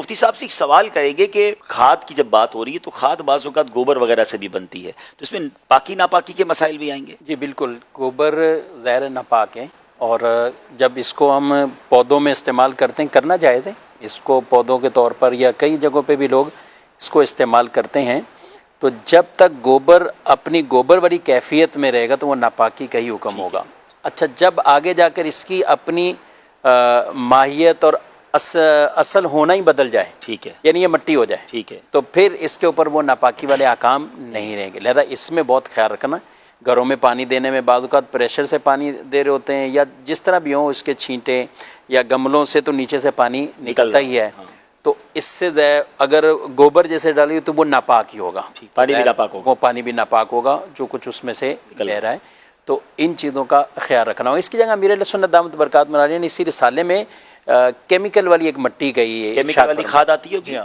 مفتی صاحب سے ایک سوال کریں گے کہ کھاد کی جب بات ہو رہی ہے تو کھاد بعض اوقات گوبر وغیرہ سے بھی بنتی ہے، تو اس میں پاکی ناپاکی کے مسائل بھی آئیں گے؟ جی بالکل، گوبر ظاہر ناپاک ہے، اور جب اس کو ہم پودوں میں استعمال کرتے ہیں، کرنا جائز ہے اس کو پودوں کے طور پر، یا کئی جگہوں پہ بھی لوگ اس کو استعمال کرتے ہیں، تو جب تک گوبر اپنی گوبر والی کیفیت میں رہے گا تو وہ ناپاکی کا ہی حکم ہوگا۔ اچھا، جب آگے جا کر اس کی اپنی ماہیت اور اصل ہونا ہی بدل جائے، ٹھیک ہے، یعنی یہ مٹی ہو جائے، ٹھیک ہے، تو پھر اس کے اوپر وہ ناپاکی والے احکام نہیں رہیں گے۔ لہذا اس میں بہت خیال رکھنا، گھروں میں پانی دینے میں بعض اوقات پریشر سے پانی دے رہے ہوتے ہیں، یا جس طرح بھی ہوں، اس کے چھینٹیں یا گملوں سے تو نیچے سے پانی نکلتا ہی ہے، تو اس سے اگر گوبر جیسے ڈالی تو وہ ناپاک ہی ہوگا، پانی بھی ناپاک ہوگا، وہ پانی بھی ناپاک ہوگا جو کچھ اس میں سے بہ رہا ہے۔ تو ان چیزوں کا خیال رکھنا ہو۔ اس کی جگہ امیر اہل سنت دامت برکات مناریہ نے اسی رسالے میں کیمیکل والی ایک مٹی گئی ہے، کیمیکل والی کھاد آتی ہے جی،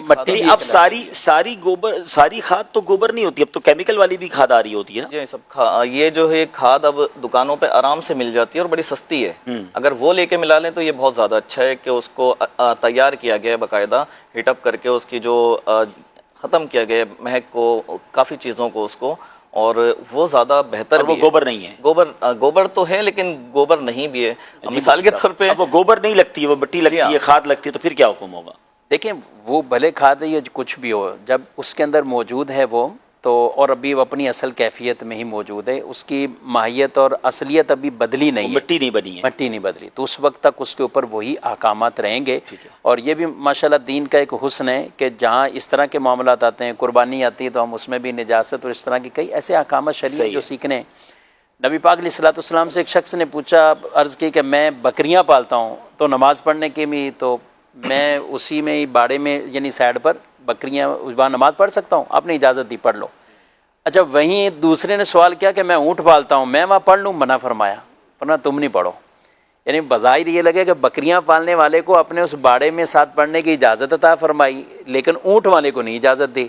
مٹی۔ اب ساری گوبر، ساری کھاد تو گوبر نہیں ہوتی، اب تو کیمیکل والی بھی کھاد آ رہی ہوتی ہے نا؟ جی سب یہ جو ہے کھاد اب دکانوں پہ آرام سے مل جاتی ہے اور بڑی سستی ہے، اگر وہ لے کے ملا لیں تو یہ بہت زیادہ اچھا ہے کہ اس کو تیار کیا گیا ہے باقاعدہ، ہیٹ اپ کر کے اس کی جو ختم کیا گیا ہے مہک کو، کافی چیزوں کو، اس کو، اور وہ زیادہ بہتر بھی ہے۔ وہ گوبر نہیں ہے، گوبر تو ہے لیکن گوبر نہیں بھی ہے۔ مثال کے طور پہ وہ گوبر نہیں لگتی ہے، وہ مٹی لگتی ہے، کھاد لگتی ہے، تو پھر کیا حکم ہوگا؟ دیکھیں، وہ بھلے کھاد ہے یا کچھ بھی ہو، جب اس کے اندر موجود ہے وہ تو، اور ابھی وہ اپنی اصل کیفیت میں ہی موجود ہے، اس کی ماہیت اور اصلیت ابھی بدلی نہیں ہے، مٹی نہیں بنی ہے، مٹی نہیں بدلی، تو اس وقت تک اس کے اوپر وہی احکامات رہیں گے۔ اور یہ بھی ماشاءاللہ دین کا ایک حسن ہے کہ جہاں اس طرح کے معاملات آتے ہیں، قربانی آتی ہے، تو ہم اس میں بھی نجاست اور اس طرح کی کئی ایسے احکامات شرعی جو سیکھنے ہیں۔ نبی پاک علیہ الصلوۃ والسلام سے ایک شخص نے پوچھا، عرض کی کہ میں بکریاں پالتا ہوں، تو نماز پڑھنے کے بھی تو میں اسی میں ہی باڑے میں یعنی سائڈ پر بکریاں وہاں نماز پڑھ سکتا ہوں؟ آپ نے اجازت دی، پڑھ لو۔ اچھا، وہیں دوسرے نے سوال کیا کہ میں اونٹ پالتا ہوں، میں وہاں پڑھ لوں؟ منع فرمایا، ورنہ تم نہیں پڑھو۔ یعنی بظاہر یہ لگے کہ بکریاں پالنے والے کو اپنے اس باڑے میں ساتھ پڑھنے کی اجازت عطا فرمائی، لیکن اونٹ والے کو نہیں اجازت دی۔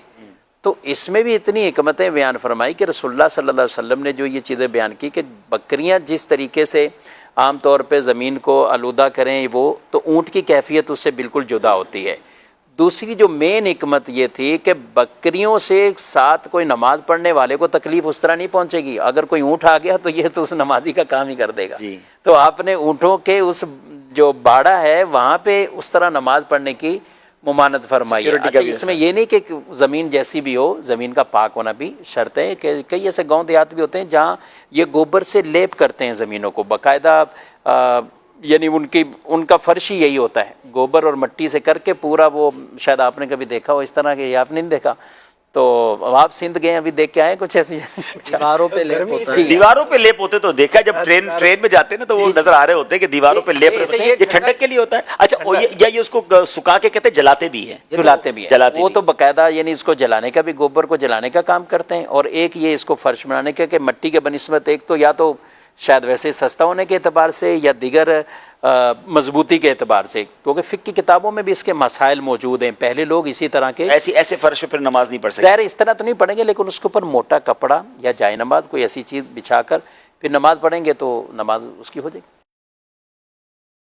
تو اس میں بھی اتنی حکمتیں بیان فرمائی کہ رسول اللہ صلی اللہ علیہ وسلم نے جو یہ چیزیں بیان کی کہ بکریاں جس طریقے سے عام طور پہ زمین کو آلودہ کریں، وہ تو اونٹ کی کیفیت اس سے بالکل جدا ہوتی ہے۔ دوسری جو مین حکمت یہ تھی کہ بکریوں سے ساتھ کوئی نماز پڑھنے والے کو تکلیف اس طرح نہیں پہنچے گی، اگر کوئی اونٹ آ گیا تو یہ تو اس نمازی کا کام ہی کر دے گا۔ تو آپ نے اونٹوں کے اس جو باڑہ ہے وہاں پہ اس طرح نماز پڑھنے کی ممانعت فرمائی ہے۔ اچھا، اس میں یہ نہیں کہ زمین جیسی بھی ہو، زمین کا پاک ہونا بھی شرط ہے، کہ کئی ایسے گاؤں دیہات بھی ہوتے ہیں جہاں یہ گوبر سے لیپ کرتے ہیں زمینوں کو باقاعدہ، یعنی ان کا فرش ہی یہی ہوتا ہے، گوبر اور مٹی سے کر کے پورا، وہ شاید آپ نے کبھی دیکھا ہو اس طرح کے، آپ نے نہیں دیکھا تو آپ سندھ گئے ابھی دیکھ کے آئے کچھ ایسی دیواروں پہ لیپ ہوتا ہے، دیواروں پہ لیپ ہوتے تو دیکھا، جب ٹرین میں جاتے ہیں نا تو وہ نظر آ رہے ہوتے ہیں کہ دیواروں پہ لیپ، یہ ٹھنڈک کے لیے ہوتا ہے۔ اچھا، یا یہ اس کو سکھا کے کہتے ہیں جلاتے بھی ہیں، جلاتے بھی ہیں، وہ تو باقاعدہ یعنی اس کو جلانے کا بھی، گوبر کو جلانے کا کام کرتے ہیں، اور ایک یہ اس کو فرش بنانے کا کہ مٹی کے بنسبت ایک تو یا تو شاید ویسے سستا ہونے کے اعتبار سے یا دیگر مضبوطی کے اعتبار سے، کیونکہ فقہ کی کتابوں میں بھی اس کے مسائل موجود ہیں، پہلے لوگ اسی طرح کے ایسے فرش پر نماز نہیں پڑھ سکتے، ظاہر اس طرح تو نہیں پڑھیں گے، لیکن اس کے اوپر موٹا کپڑا یا جائے نماز کوئی ایسی چیز بچھا کر پھر نماز پڑھیں گے تو نماز اس کی ہو جائے گی۔